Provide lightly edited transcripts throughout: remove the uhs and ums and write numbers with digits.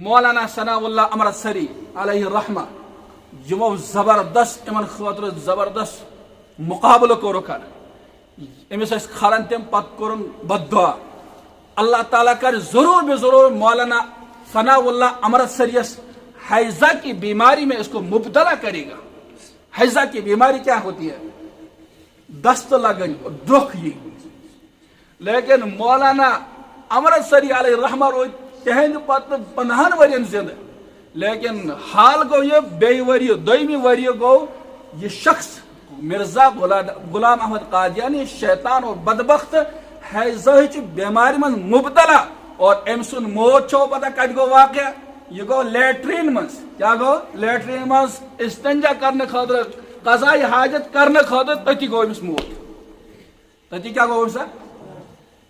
مولانا ثناء اللہ امرتسری علیہ الرحمہ یمو زبردست امن خاطر زبردست مقابلہ کورک امس کھالن تم پتہ کورن بد دعا اللہ تعالیٰ کر ضرور بے ضرور مولانا ثناء اللہ امرتسریس حیضہ کی بیماری میں اس کو مبتلا کرے گا. حیضہ کی بیماری کیا ہوتی ہے؟ دست لگن دکھ یہ. لیکن مولانا امرتسری علیہ الرحمہ روز تہند پتہ 15 ورین زندہ. لیکن حال گو یہ بی وری دویمی وری گو یہ شخص مرزا غلام احمد قادیانی شیطان اور بدبخت حیضہ چی بیماری من مبتلا اور ام سن موت چھو پتہ کت گو واقع یہ گو لیٹرین من. کیا گو لیٹرین من استنجا کرنے خاطر قضائی حاجت کرنے خاطر تتی گو امس موت. تتی کیا گو امسا؟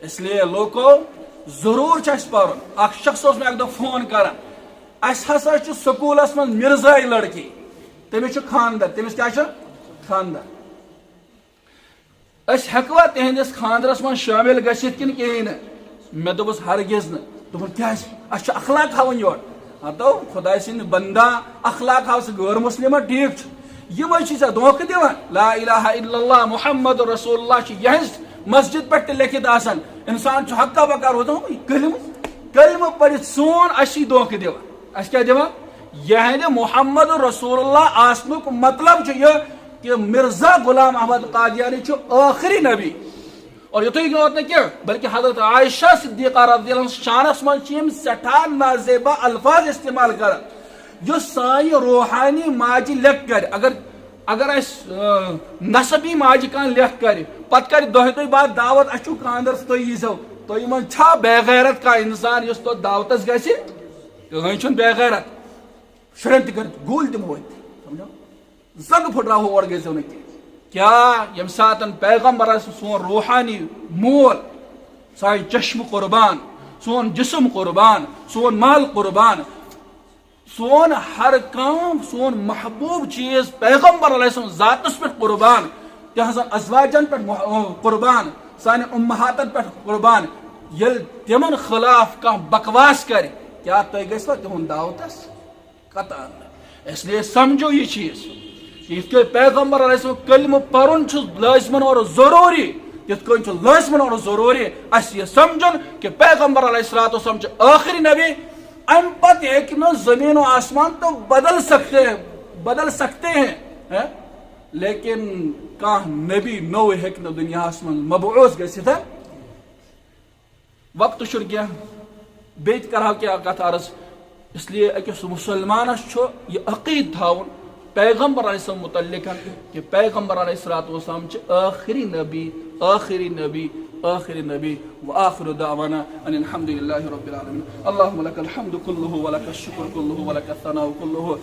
اس لیے لوگو ضرور چھ پرن. اخ شخص اس میں ایک دو فون کرن اس ہسا چھ سکولس من مرزائی لڑکی تمس چھ خاندر. تمس کیا چھ خاندر؟ اس ہکوا تہندس خاندرس من شامل گژھت کن کہین؟ میں دوپس ہرگز نہ. دوپن کیا اس اخلاق ہاون یور. ہتو خدا سند بندہ اخلاق ہاو غیر مسلم ٹھیک چھ یہ چھ دھوکہ دیوان. لا الہ الا اللہ محمد رسول اللہ چھ یہنز مسجد پہ لکھت آسان انسان چھ حقا بکار ہوتا کلمہ پڑھت سون اسی دھوکہ دیوان. اس کیا دیوان؟ یہ محمد رسول اللہ آسنک مطلب چھ یہ کہ مرزا غلام احمد قادیانی چھ آخری نبی. اور یہ تو ہی ہوتا کیا بلکہ حضرت عائشہ صدیقہ رضی اللہ عنہ شانس من چیم سٹھا نازیبہ الفاظ استعمال کر جو سانی روحانی ماجی لکھ کر اگر اس نسبی ماجی کان لکھ کر پت کر دہی بعد دعوت اچھو خاندر تو یزو تو من چھا بے غیرت کا انسان اس تو دعوتس گسی کہیں چھن بے غیرت شرن تہ کر گول تم ہوت سمجھو زنگ پھٹ رہا ہو اور گزو نہ کیا یم ساتن پیغمبر سون روحانی مول سائے چشم قربان سون جسم قربان سون مال قربان سون ہر کام سون محبوب چیز پیغمبر علیہ السلام ذاتس پہ قربان تہذن ازواجن پہ قربان سان امہاتن پہ قربان یل تمن خلاف کا بکواس کرے کیا تھی گھو تہد دعوتس قطع. اس لیے سمجھو یہ چیز اس کے پیغمبر علیہ السلام کلمہ پرن لازمن اور ضروری تت کن لازمن اور ضروری اس یہ سمجھن کہ پیغمبر علیہ السلام آخری نبی. ام پتہ ایک نہ زمین و آسمان تو بدل سکتے ہیں لیکن کان نبی نو ہیک نہ دنیا من مبعوث گژھت. وقت چھ کیا بیت کرہو کیا کتھ عرض. اس لیے اکس مسلمانس چھ یہ عقید تھاون پیغمبر علیہ السلام متعلق کہ پیغمبر علیہ السلام چھ آخری نبی وآخر دعوانا ان الحمد لله رب العالمين. اللهم لك الحمد كله ولك الشكر كله ولك الثناء كله.